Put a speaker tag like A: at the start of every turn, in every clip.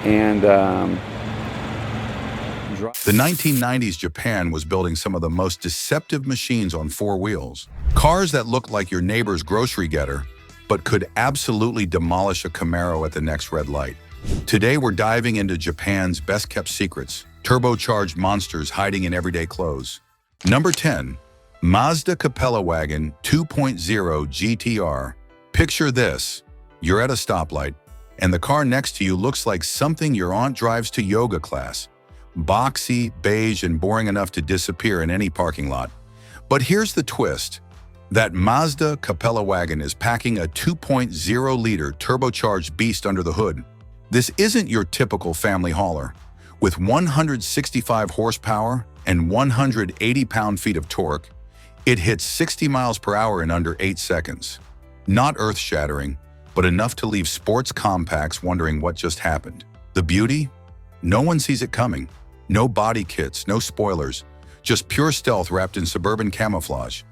A: And
B: the 1990s Japan was building some of the most deceptive machines on four wheels. Cars that looked like your neighbor's grocery getter, but could absolutely demolish a Camaro at the next red light. Today we're diving into Japan's best-kept secrets, turbocharged monsters hiding in everyday clothes. Number 10. Mazda Capella Wagon 2.0 GT-R. Picture this. You're at a stoplight, and the car next to you looks like something your aunt drives to yoga class. Boxy, beige, and boring enough to disappear in any parking lot. But here's the twist. That Mazda Capella Wagon is packing a 2.0-liter turbocharged beast under the hood. This isn't your typical family hauler. With 165 horsepower and 180 pound-feet of torque, it hits 60 miles per hour in under 8 seconds. Not earth-shattering, but enough to leave sports compacts wondering what just happened. The beauty? No one sees it coming. No body kits, no spoilers, just pure stealth wrapped in suburban camouflage.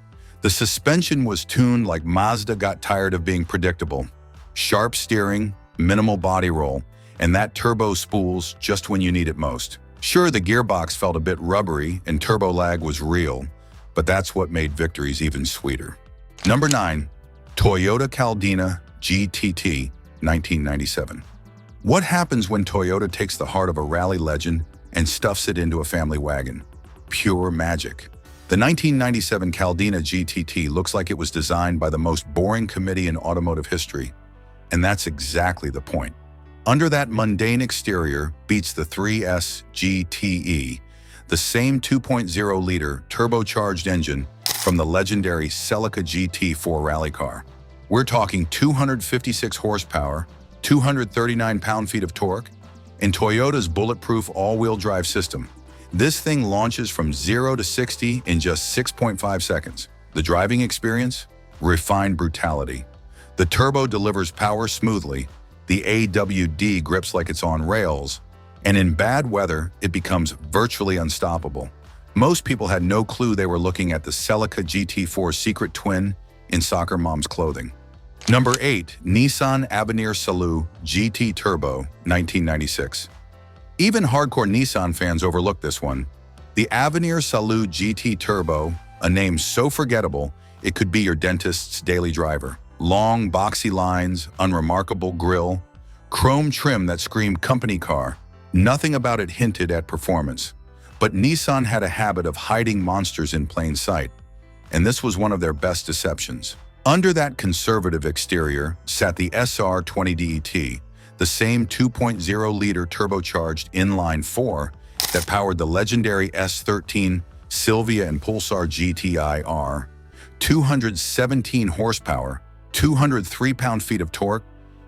B: The suspension was tuned like Mazda got tired of being predictable. Sharp steering, minimal body roll, and that turbo spools just when you need it most. Sure, the gearbox felt a bit rubbery and turbo lag was real, but that's what made victories even sweeter. Number 9. Toyota Caldina GTT 1997. What happens when Toyota takes the heart of a rally legend and stuffs it into a family wagon? Pure magic. The 1997 Caldina GTT looks like it was designed by the most boring committee in automotive history, and that's exactly the point. Under that mundane exterior beats the 3S GTE, the same 2.0-liter turbocharged engine from the legendary Celica GT4 rally car. We're talking 256 horsepower, 239 pound-feet of torque, and Toyota's bulletproof all-wheel drive system. This thing launches from 0 to 60 in just 6.5 seconds. The driving experience? Refined brutality. The turbo delivers power smoothly, the AWD grips like it's on rails, and in bad weather, it becomes virtually unstoppable. Most people had no clue they were looking at the Celica GT4 secret twin in soccer mom's clothing. Number 8. Nissan Avenir Salut GT Turbo 1996. Even hardcore Nissan fans overlook this one. The Avenir Salut GT Turbo, a name so forgettable it could be your dentist's daily driver. Long, boxy lines, unremarkable grille, chrome trim that screamed company car. Nothing about it hinted at performance. But Nissan had a habit of hiding monsters in plain sight, and this was one of their best deceptions. Under that conservative exterior sat the SR20 DET, the same 2.0-liter turbocharged inline-4 that powered the legendary S13 Silvia and Pulsar GTI-R, 217 horsepower, 203 pound-feet of torque,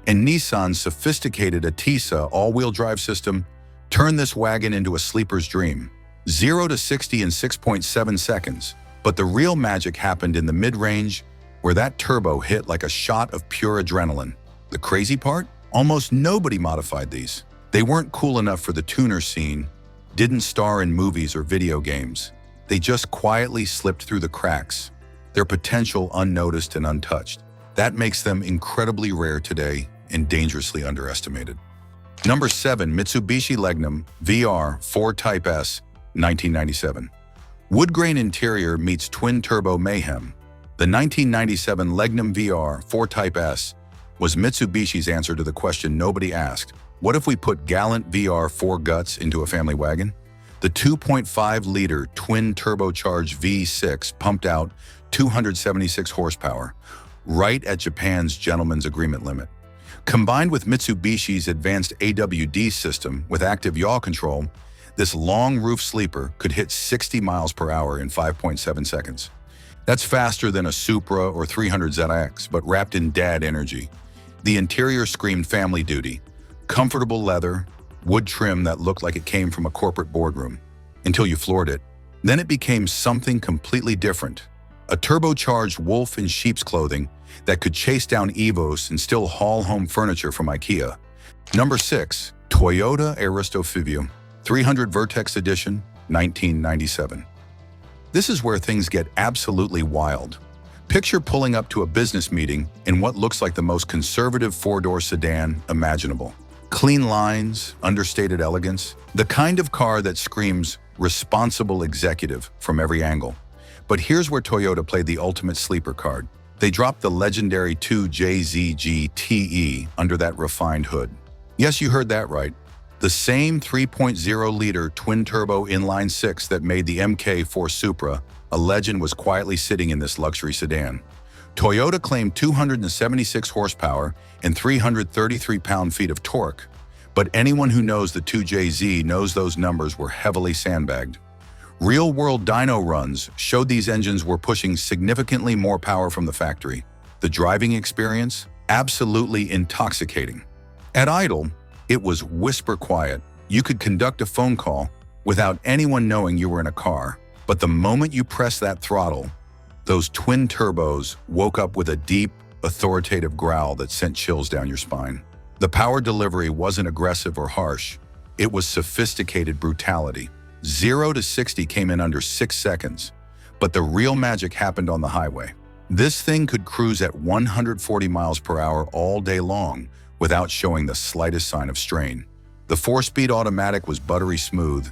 B: and Nissan's sophisticated Atisa all-wheel drive system turned this wagon into a sleeper's dream. 0 to 60 in 6.7 seconds, but the real magic happened in the mid-range where that turbo hit like a shot of pure adrenaline. The crazy part? Almost nobody modified these. They weren't cool enough for the tuner scene, didn't star in movies or video games. They just quietly slipped through the cracks, their potential unnoticed and untouched. That makes them incredibly rare today and dangerously underestimated. Number 7. Mitsubishi Legnum VR 4 Type S 1997. Wood grain interior meets twin-turbo mayhem. The 1997 Legnum VR 4 Type S was Mitsubishi's answer to the question nobody asked. What if we put gallant VR 4 guts into a family wagon? The 2.5-liter twin-turbocharged V6 pumped out 276 horsepower, right at Japan's gentleman's agreement limit. Combined with Mitsubishi's advanced AWD system with active yaw control, this long roof sleeper could hit 60 miles per hour in 5.7 seconds. That's faster than a Supra or 300ZX, but wrapped in dad energy. The interior screamed family duty. Comfortable leather, wood trim that looked like it came from a corporate boardroom. Until you floored it. Then it became something completely different. A turbocharged wolf in sheep's clothing that could chase down Evos and still haul home furniture from IKEA. Number 6. Toyota Aristo 300 Vertex Edition 1997. This is where things get absolutely wild. Picture pulling up to a business meeting in what looks like the most conservative four-door sedan imaginable. Clean lines, understated elegance, the kind of car that screams responsible executive from every angle. But here's where Toyota played the ultimate sleeper card. They dropped the legendary 2JZ GTE under that refined hood. Yes, you heard that right. The same 3.0-liter twin-turbo inline-six that made the MK4 Supra a legend was quietly sitting in this luxury sedan. Toyota claimed 276 horsepower and 333 pound-feet of torque, but anyone who knows the 2JZ knows those numbers were heavily sandbagged. Real-world dyno runs showed these engines were pushing significantly more power from the factory. The driving experience? Absolutely intoxicating. At idle, it was whisper quiet. You could conduct a phone call without anyone knowing you were in a car. But the moment you pressed that throttle, those twin turbos woke up with a deep, authoritative growl that sent chills down your spine. The power delivery wasn't aggressive or harsh. It was sophisticated brutality. 0 to 60 came in under 6 seconds, but the real magic happened on the highway. This thing could cruise at 140 miles per hour all day long without showing the slightest sign of strain. The 4-speed automatic was buttery smooth,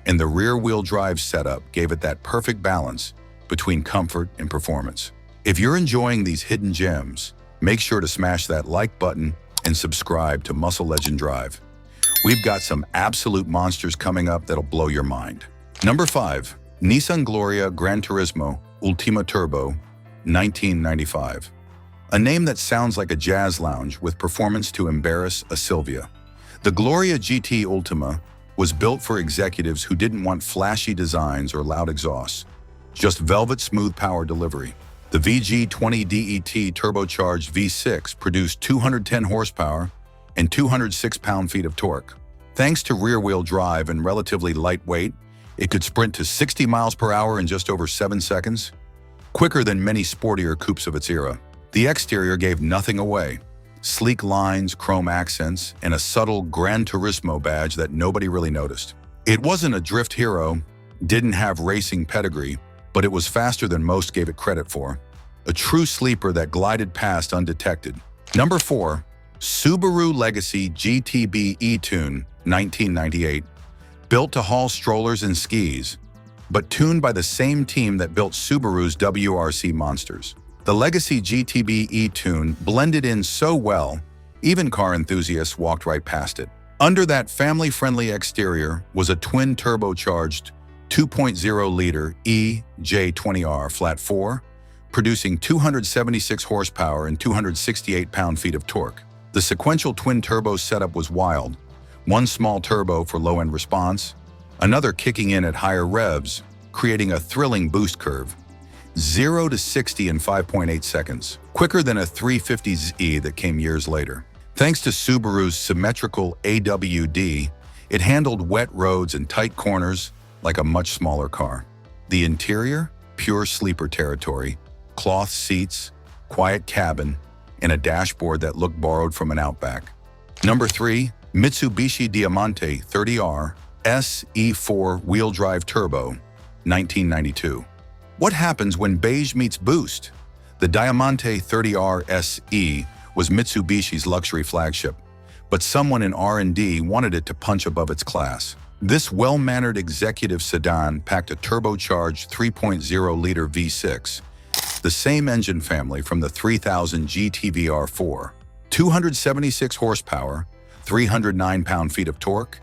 B: and the rear-wheel drive setup gave it that perfect balance between comfort and performance. If you're enjoying these hidden gems, make sure to smash that like button and subscribe to Muscle Legend Drive. We've got some absolute monsters coming up that'll blow your mind. Number 5. Nissan Gloria Gran Turismo Ultima Turbo, 1995. A name that sounds like a jazz lounge with performance to embarrass a Sylvia. The Gloria GT Ultima was built for executives who didn't want flashy designs or loud exhausts, just velvet smooth power delivery. The VG20 DET turbocharged V6 produced 210 horsepower and 206 pound-feet of torque. Thanks to rear-wheel drive and relatively lightweight, it could sprint to 60 miles per hour in just over 7 seconds, quicker than many sportier coupes of its era. The exterior gave nothing away. Sleek lines, chrome accents, and a subtle Gran Turismo badge that nobody really noticed. It wasn't a drift hero, didn't have racing pedigree, but it was faster than most gave it credit for. A true sleeper that glided past undetected. Number 4. Subaru Legacy GTB E-Tune, 1998. Built to haul strollers and skis, but tuned by the same team that built Subaru's WRC monsters. The Legacy GTB E-Tune blended in so well, even car enthusiasts walked right past it. Under that family-friendly exterior was a twin turbocharged 2.0-liter EJ20R Flat 4, producing 276 horsepower and 268 pound-feet of torque. The sequential twin-turbo setup was wild. One small turbo for low-end response, another kicking in at higher revs, creating a thrilling boost curve. 0 to 60 in 5.8 seconds, quicker than a 350Z that came years later. Thanks to Subaru's symmetrical AWD, it handled wet roads and tight corners like a much smaller car. The interior? Pure sleeper territory. Cloth seats, quiet cabin, and a dashboard that looked borrowed from an Outback. Number 3. Mitsubishi Diamante 30R SE4 Wheel Drive Turbo, 1992. What happens when beige meets boost? The Diamante 30R SE was Mitsubishi's luxury flagship, but someone in R&D wanted it to punch above its class. This well-mannered executive sedan packed a turbocharged 3.0-liter V6, the same engine family from the 3000 GT-R 276 horsepower, 309 pound-feet of torque,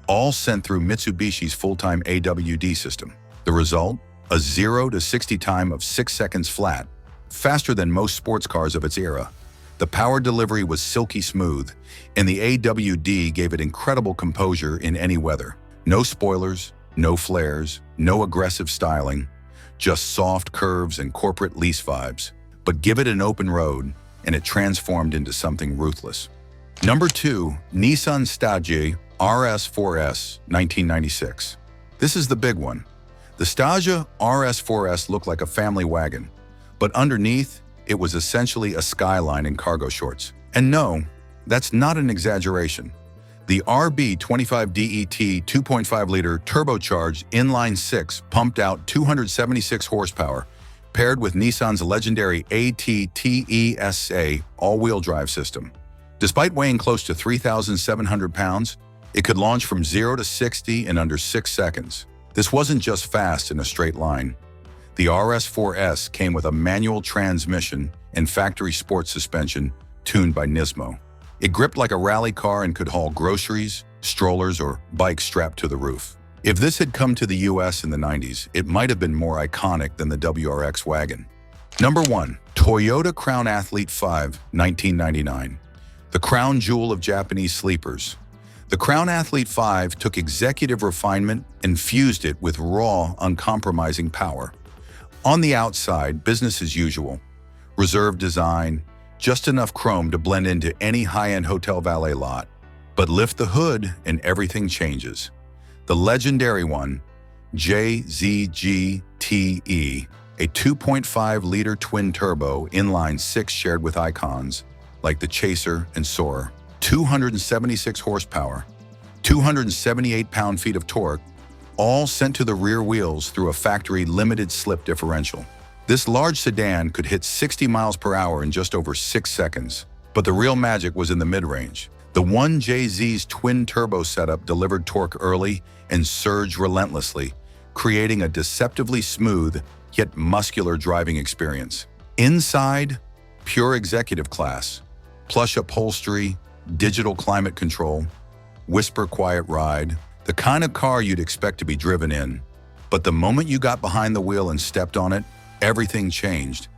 B: all sent through Mitsubishi's full-time AWD system. The result? A 0 to 60 time of 6 seconds flat, faster than most sports cars of its era. The power delivery was silky smooth, and the AWD gave it incredible composure in any weather. No spoilers, no flares, no aggressive styling, just soft curves and corporate lease vibes. But give it an open road, and it transformed into something ruthless. Number 2. Nissan Stagea RS4S 1996. This is the big one. The Stagea RS4S looked like a family wagon, but underneath, it was essentially a Skyline in cargo shorts. And no, that's not an exaggeration. The RB25DET 2.5-liter turbocharged inline-6 pumped out 276 horsepower, paired with Nissan's legendary ATTESA all-wheel drive system. Despite weighing close to 3,700 pounds, it could launch from 0 to 60 in under 6 seconds. This wasn't just fast in a straight line. The RS4S came with a manual transmission and factory sports suspension tuned by Turismo. It gripped like a rally car and could haul groceries, strollers, or bikes strapped to the roof. If this had come to the US in the 90s, it might have been more iconic than the WRX wagon. Number 1. Toyota Crown Athlete 5, 1999. The crown jewel of Japanese sleepers. The Crown Athlete 5 took executive refinement and fused it with raw, uncompromising power. On the outside, business as usual. Reserved design, just enough chrome to blend into any high-end hotel valet lot. But lift the hood and everything changes. The legendary one, JZGTE, a 2.5-liter twin-turbo inline-6 shared with icons like the Chaser and Soarer. 276 horsepower, 278 pound-feet of torque, all sent to the rear wheels through a factory limited slip differential. This large sedan could hit 60 miles per hour in just over 6 seconds, but the real magic was in the mid-range. The 1JZ's twin-turbo setup delivered torque early and surged relentlessly, creating a deceptively smooth yet muscular driving experience. Inside, pure executive class, plush upholstery, digital climate control, whisper quiet ride, the kind of car you'd expect to be driven in. But the moment you got behind the wheel and stepped on it, everything changed.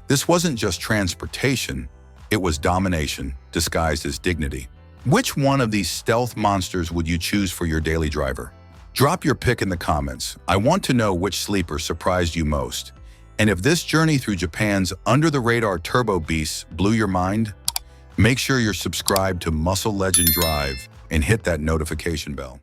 B: This wasn't just transportation, it was domination disguised as dignity. Which one of these stealth monsters would you choose for your daily driver? Drop your pick in the comments. I want to know which sleeper surprised you most. And if this journey through Japan's under-the-radar turbo beasts blew your mind, make sure you're subscribed to Muscle Legend Drive and hit that notification bell.